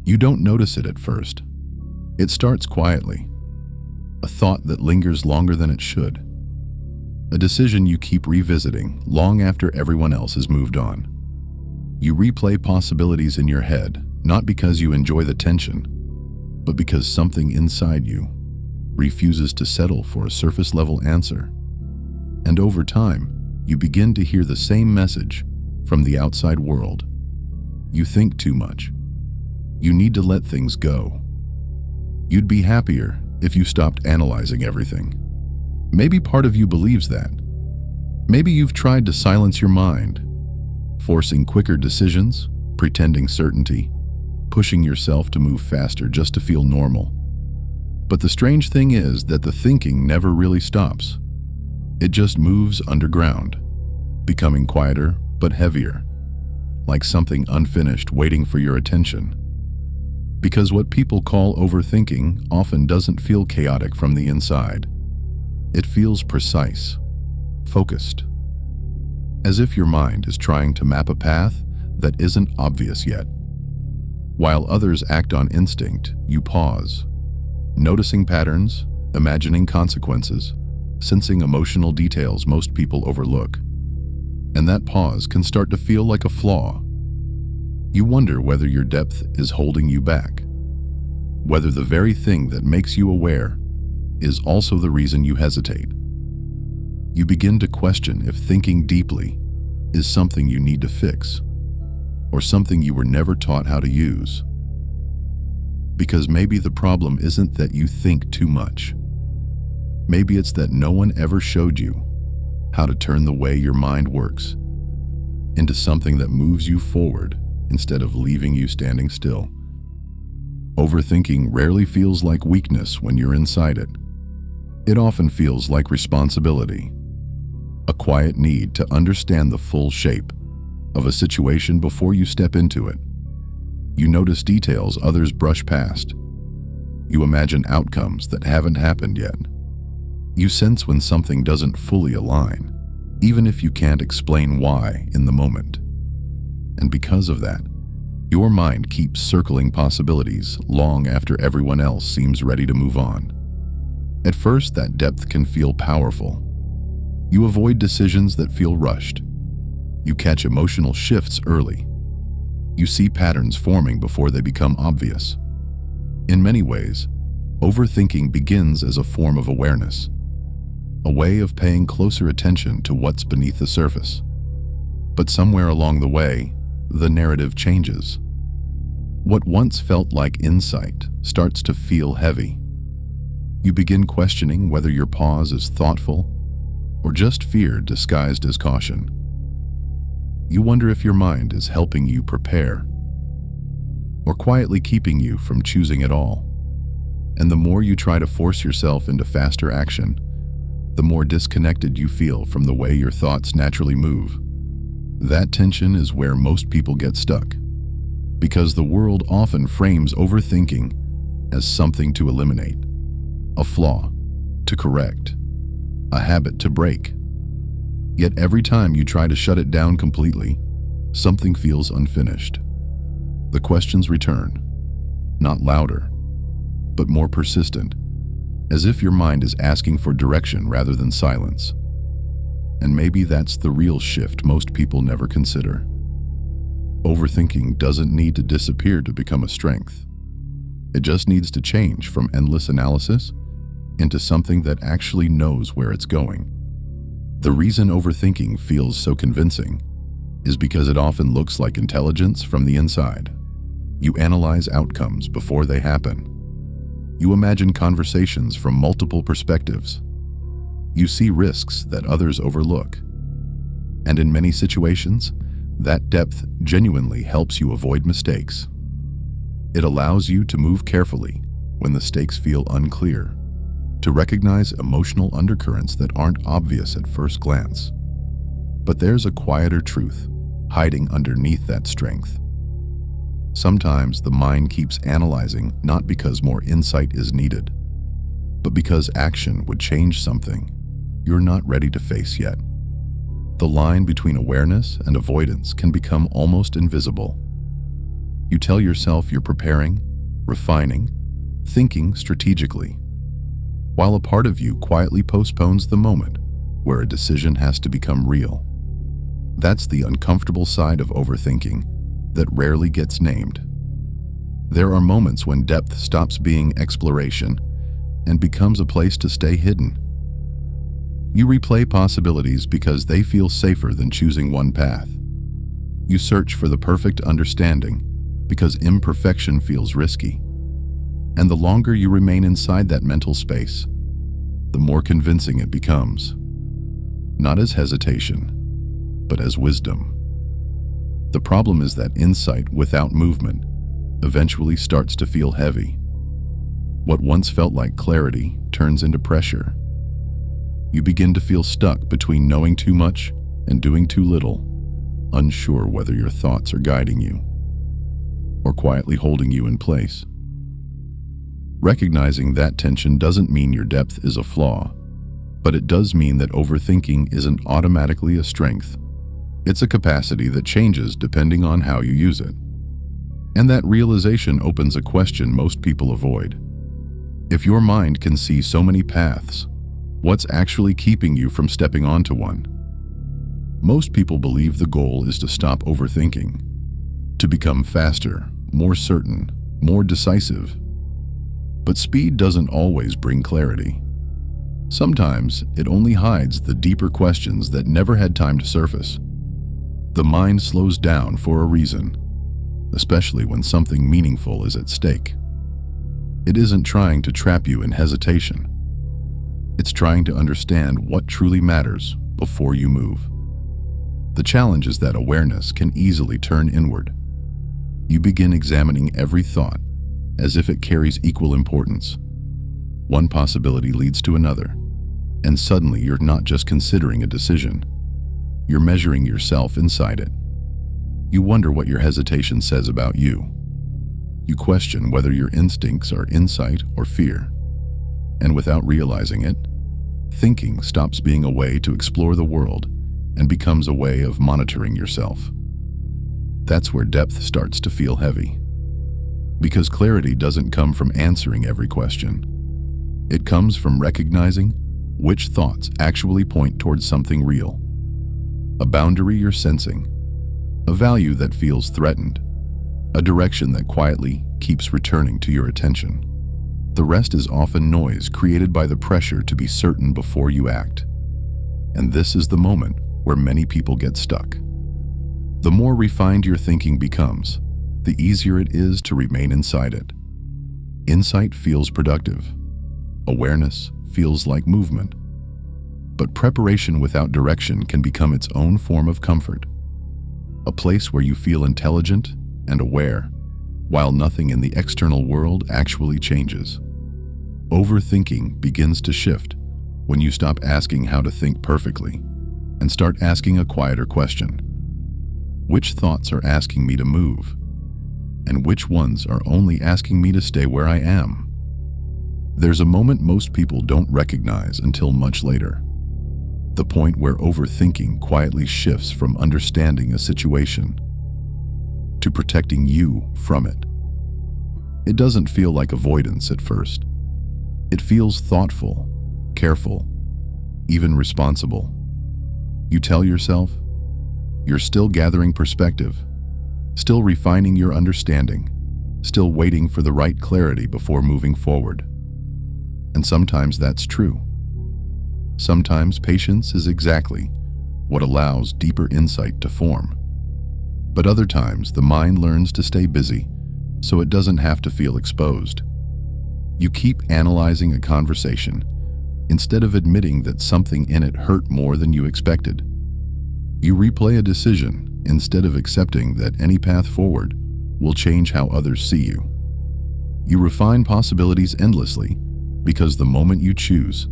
You don't notice it at first. It starts quietly. A thought that lingers longer than it should. A decision you keep revisiting long after everyone else has moved on. You replay possibilities in your head, not because you enjoy the tension, but because something inside you refuses to settle for a surface-level answer. And over time, you begin to hear the same message from the outside world. You think too much. You need to let things go. You'd be happier if you stopped analyzing everything. Maybe part of you believes that. Maybe you've tried to silence your mind, forcing quicker decisions, pretending certainty, pushing yourself to move faster just to feel normal. But the strange thing is that the thinking never really stops. It just moves underground, becoming quieter but heavier, like something unfinished waiting for your attention. Because what people call overthinking often doesn't feel chaotic from the inside. It feels precise, focused, as if your mind is trying to map a path that isn't obvious yet. While others act on instinct, you pause, noticing patterns, imagining consequences, sensing emotional details most people overlook. And that pause can start to feel like a flaw. You wonder whether your depth is holding you back, whether the very thing that makes you aware is also the reason you hesitate. You begin to question if thinking deeply is something you need to fix, or something you were never taught how to use. Because maybe the problem isn't that you think too much. Maybe it's that no one ever showed you how to turn the way your mind works into something that moves you forward instead of leaving you standing still. Overthinking rarely feels like weakness when you're inside it. It often feels like responsibility, a quiet need to understand the full shape of a situation before you step into it. You notice details others brush past. You imagine outcomes that haven't happened yet. You sense when something doesn't fully align, even if you can't explain why in the moment. And because of that, your mind keeps circling possibilities long after everyone else seems ready to move on. At first, that depth can feel powerful. You avoid decisions that feel rushed. You catch emotional shifts early. You see patterns forming before they become obvious. In many ways, overthinking begins as a form of awareness, a way of paying closer attention to what's beneath the surface. But somewhere along the way, the narrative changes. What once felt like insight starts to feel heavy. You begin questioning whether your pause is thoughtful or just fear disguised as caution. You wonder if your mind is helping you prepare or quietly keeping you from choosing at all. And the more you try to force yourself into faster action, the more disconnected you feel from the way your thoughts naturally move. That tension is where most people get stuck, because the world often frames overthinking as something to eliminate, a flaw to correct, a habit to break. Yet every time you try to shut it down completely, something feels unfinished. The questions return, not louder, but more persistent, as if your mind is asking for direction rather than silence. And maybe that's the real shift most people never consider. Overthinking doesn't need to disappear to become a strength. It just needs to change from endless analysis into something that actually knows where it's going. The reason overthinking feels so convincing is because it often looks like intelligence from the inside. You analyze outcomes before they happen. You imagine conversations from multiple perspectives. You see risks that others overlook. And in many situations, that depth genuinely helps you avoid mistakes. It allows you to move carefully when the stakes feel unclear, to recognize emotional undercurrents that aren't obvious at first glance. But there's a quieter truth hiding underneath that strength. Sometimes the mind keeps analyzing not because more insight is needed, but because action would change something you're not ready to face yet. The line between awareness and avoidance can become almost invisible. You tell yourself you're preparing, refining, thinking strategically, while a part of you quietly postpones the moment where a decision has to become real. That's the uncomfortable side of overthinking that rarely gets named. There are moments when depth stops being exploration and becomes a place to stay hidden. You replay possibilities because they feel safer than choosing one path. You search for the perfect understanding because imperfection feels risky. And the longer you remain inside that mental space, the more convincing it becomes. Not as hesitation, but as wisdom. The problem is that insight without movement eventually starts to feel heavy. What once felt like clarity turns into pressure. You begin to feel stuck between knowing too much and doing too little, unsure whether your thoughts are guiding you or quietly holding you in place. Recognizing that tension doesn't mean your depth is a flaw, but it does mean that overthinking isn't automatically a strength. It's a capacity that changes depending on how you use it. And that realization opens a question most people avoid. If your mind can see so many paths, what's actually keeping you from stepping onto one? Most people believe the goal is to stop overthinking, to become faster, more certain, more decisive. But speed doesn't always bring clarity. Sometimes it only hides the deeper questions that never had time to surface. The mind slows down for a reason, especially when something meaningful is at stake. It isn't trying to trap you in hesitation. It's trying to understand what truly matters before you move. The challenge is that awareness can easily turn inward. You begin examining every thought as if it carries equal importance. One possibility leads to another, and suddenly you're not just considering a decision. You're measuring yourself inside it. You wonder what your hesitation says about you. You question whether your instincts are insight or fear. And without realizing it, thinking stops being a way to explore the world and becomes a way of monitoring yourself. That's where depth starts to feel heavy. Because clarity doesn't come from answering every question. It comes from recognizing which thoughts actually point towards something real. A boundary you're sensing, a value that feels threatened, a direction that quietly keeps returning to your attention. The rest is often noise created by the pressure to be certain before you act. And this is the moment where many people get stuck. The more refined your thinking becomes, the easier it is to remain inside it. Insight feels productive. Awareness feels like movement. But preparation without direction can become its own form of comfort. A place where you feel intelligent and aware, while nothing in the external world actually changes. Overthinking begins to shift when you stop asking how to think perfectly and start asking a quieter question. Which thoughts are asking me to move? And which ones are only asking me to stay where I am? There's a moment most people don't recognize until much later. The point where overthinking quietly shifts from understanding a situation to protecting you from it. It doesn't feel like avoidance at first. It feels thoughtful, careful, even responsible. You tell yourself, you're still gathering perspective, still refining your understanding, still waiting for the right clarity before moving forward. And sometimes that's true. Sometimes patience is exactly what allows deeper insight to form. But other times the mind learns to stay busy so it doesn't have to feel exposed. You keep analyzing a conversation instead of admitting that something in it hurt more than you expected. You replay a decision instead of accepting that any path forward will change how others see you. You refine possibilities endlessly because the moment you choose,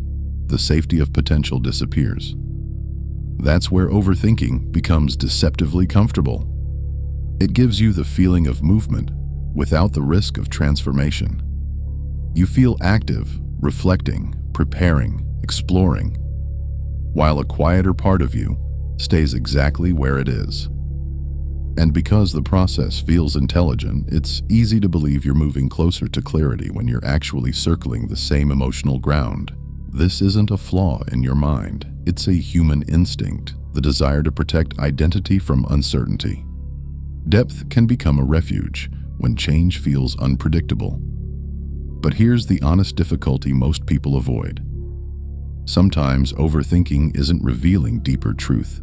the safety of potential disappears. That's where overthinking becomes deceptively comfortable. It gives you the feeling of movement without the risk of transformation. You feel active, reflecting, preparing, exploring, while a quieter part of you stays exactly where it is. And because the process feels intelligent, it's easy to believe you're moving closer to clarity when you're actually circling the same emotional ground. This isn't a flaw in your mind. It's a human instinct, the desire to protect identity from uncertainty. Depth can become a refuge when change feels unpredictable. But here's the honest difficulty most people avoid. Sometimes overthinking isn't revealing deeper truth.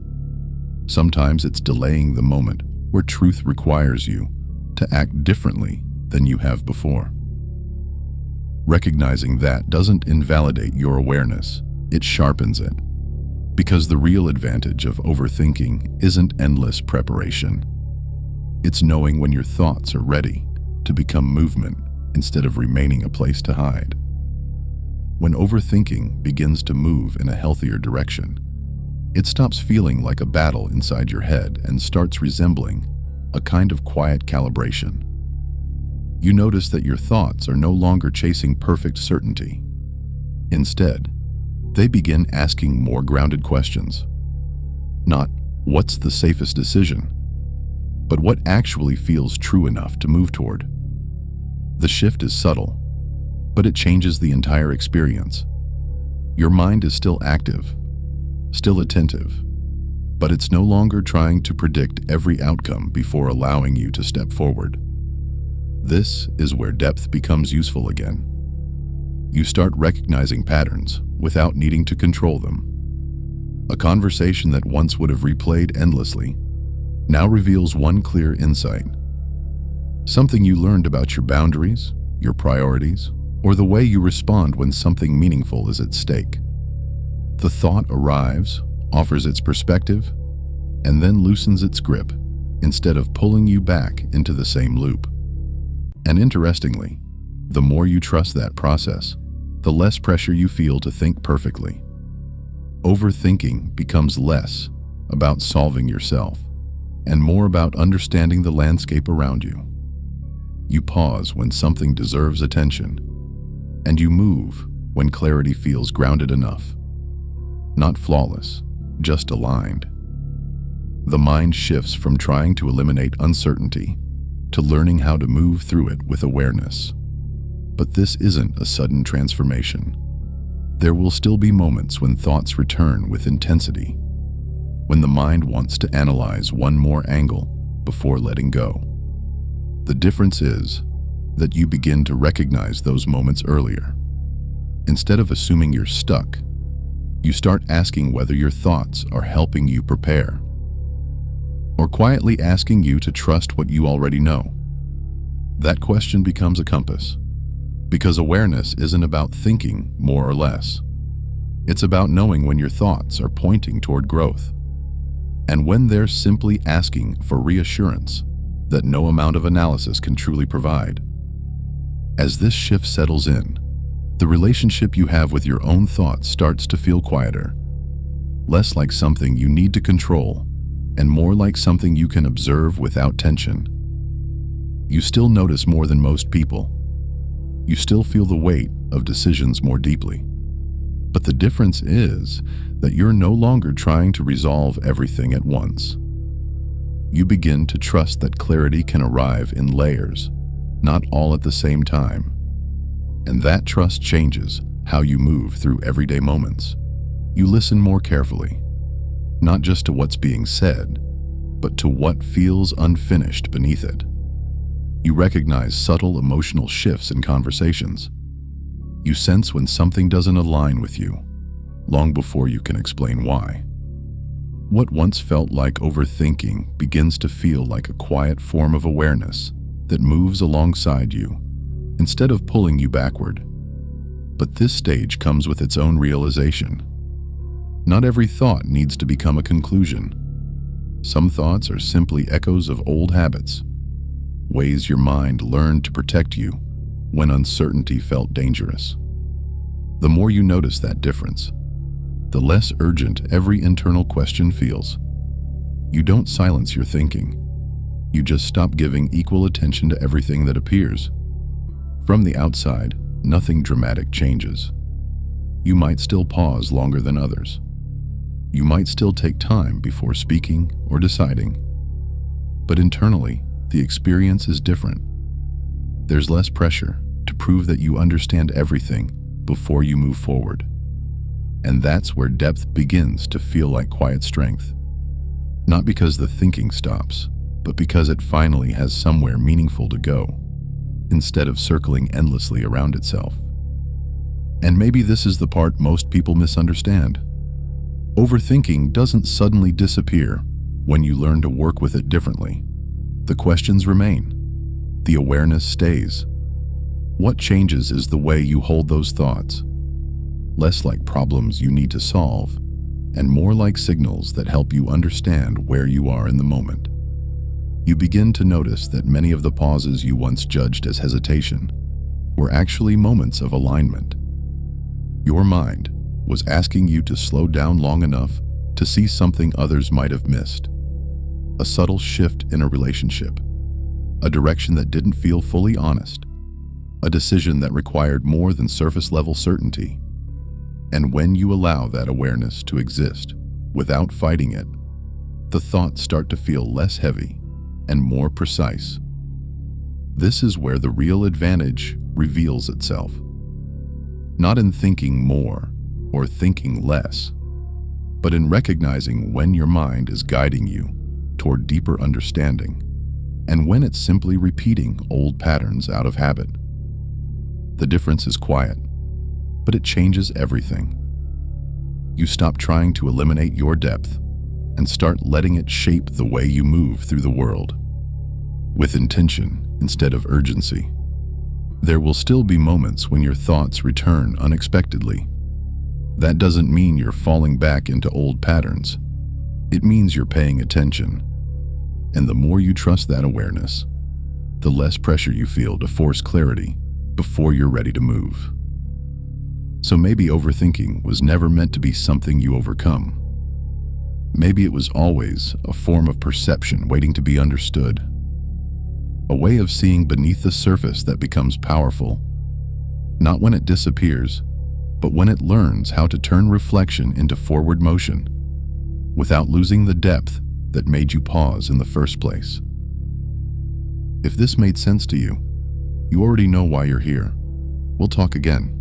Sometimes it's delaying the moment where truth requires you to act differently than you have before. Recognizing that doesn't invalidate your awareness, it sharpens it. Because the real advantage of overthinking isn't endless preparation. It's knowing when your thoughts are ready to become movement instead of remaining a place to hide. When overthinking begins to move in a healthier direction, it stops feeling like a battle inside your head and starts resembling a kind of quiet calibration. You notice that your thoughts are no longer chasing perfect certainty. Instead, they begin asking more grounded questions. Not, what's the safest decision? But what actually feels true enough to move toward? The shift is subtle, but it changes the entire experience. Your mind is still active, still attentive, but it's no longer trying to predict every outcome before allowing you to step forward. This is where depth becomes useful again. You start recognizing patterns without needing to control them. A conversation that once would have replayed endlessly now reveals one clear insight. Something you learned about your boundaries, your priorities, or the way you respond when something meaningful is at stake. The thought arrives, offers its perspective, and then loosens its grip instead of pulling you back into the same loop. And interestingly, the more you trust that process, the less pressure you feel to think perfectly. Overthinking becomes less about solving yourself and more about understanding the landscape around you. You pause when something deserves attention, and you move when clarity feels grounded enough. Not flawless, just aligned. The mind shifts from trying to eliminate uncertainty to learning how to move through it with awareness. But this isn't a sudden transformation. There will still be moments when thoughts return with intensity, when the mind wants to analyze one more angle before letting go. The difference is that you begin to recognize those moments earlier. Instead of assuming you're stuck, you start asking whether your thoughts are helping you prepare, or quietly asking you to trust what you already know. That question becomes a compass, because awareness isn't about thinking more or less. It's about knowing when your thoughts are pointing toward growth, and when they're simply asking for reassurance that no amount of analysis can truly provide. As this shift settles in, the relationship you have with your own thoughts starts to feel quieter, less like something you need to control, and more like something you can observe without tension. You still notice more than most people. You still feel the weight of decisions more deeply. But the difference is that you're no longer trying to resolve everything at once. You begin to trust that clarity can arrive in layers, not all at the same time. And that trust changes how you move through everyday moments. You listen more carefully, not just to what's being said, but to what feels unfinished beneath it. You recognize subtle emotional shifts in conversations. You sense when something doesn't align with you, long before you can explain why. What once felt like overthinking begins to feel like a quiet form of awareness that moves alongside you, instead of pulling you backward. But this stage comes with its own realization. Not every thought needs to become a conclusion. Some thoughts are simply echoes of old habits, ways your mind learned to protect you when uncertainty felt dangerous. The more you notice that difference, the less urgent every internal question feels. You don't silence your thinking. You just stop giving equal attention to everything that appears. From the outside, nothing dramatic changes. You might still pause longer than others. You might still take time before speaking or deciding. But internally, the experience is different. There's less pressure to prove that you understand everything before you move forward. And that's where depth begins to feel like quiet strength. Not because the thinking stops, but because it finally has somewhere meaningful to go, instead of circling endlessly around itself. And maybe this is the part most people misunderstand. Overthinking doesn't suddenly disappear when you learn to work with it differently. The questions remain. The awareness stays. What changes is the way you hold those thoughts. Less like problems you need to solve, and more like signals that help you understand where you are in the moment. You begin to notice that many of the pauses you once judged as hesitation were actually moments of alignment. Your mind was asking you to slow down long enough to see something others might have missed. A subtle shift in a relationship, a direction that didn't feel fully honest, a decision that required more than surface-level certainty. And when you allow that awareness to exist without fighting it, the thoughts start to feel less heavy and more precise. This is where the real advantage reveals itself. Not in thinking more or thinking less, but in recognizing when your mind is guiding you toward deeper understanding and when it's simply repeating old patterns out of habit. The difference is quiet, but it changes everything. You stop trying to eliminate your depth and start letting it shape the way you move through the world, with intention instead of urgency. There will still be moments when your thoughts return unexpectedly. That doesn't mean you're falling back into old patterns. It means you're paying attention. And the more you trust that awareness, the less pressure you feel to force clarity before you're ready to move. So maybe overthinking was never meant to be something you overcome. Maybe it was always a form of perception waiting to be understood. A way of seeing beneath the surface that becomes powerful, not when it disappears, but when it learns how to turn reflection into forward motion, without losing the depth that made you pause in the first place. If this made sense to you, you already know why you're here. We'll talk again.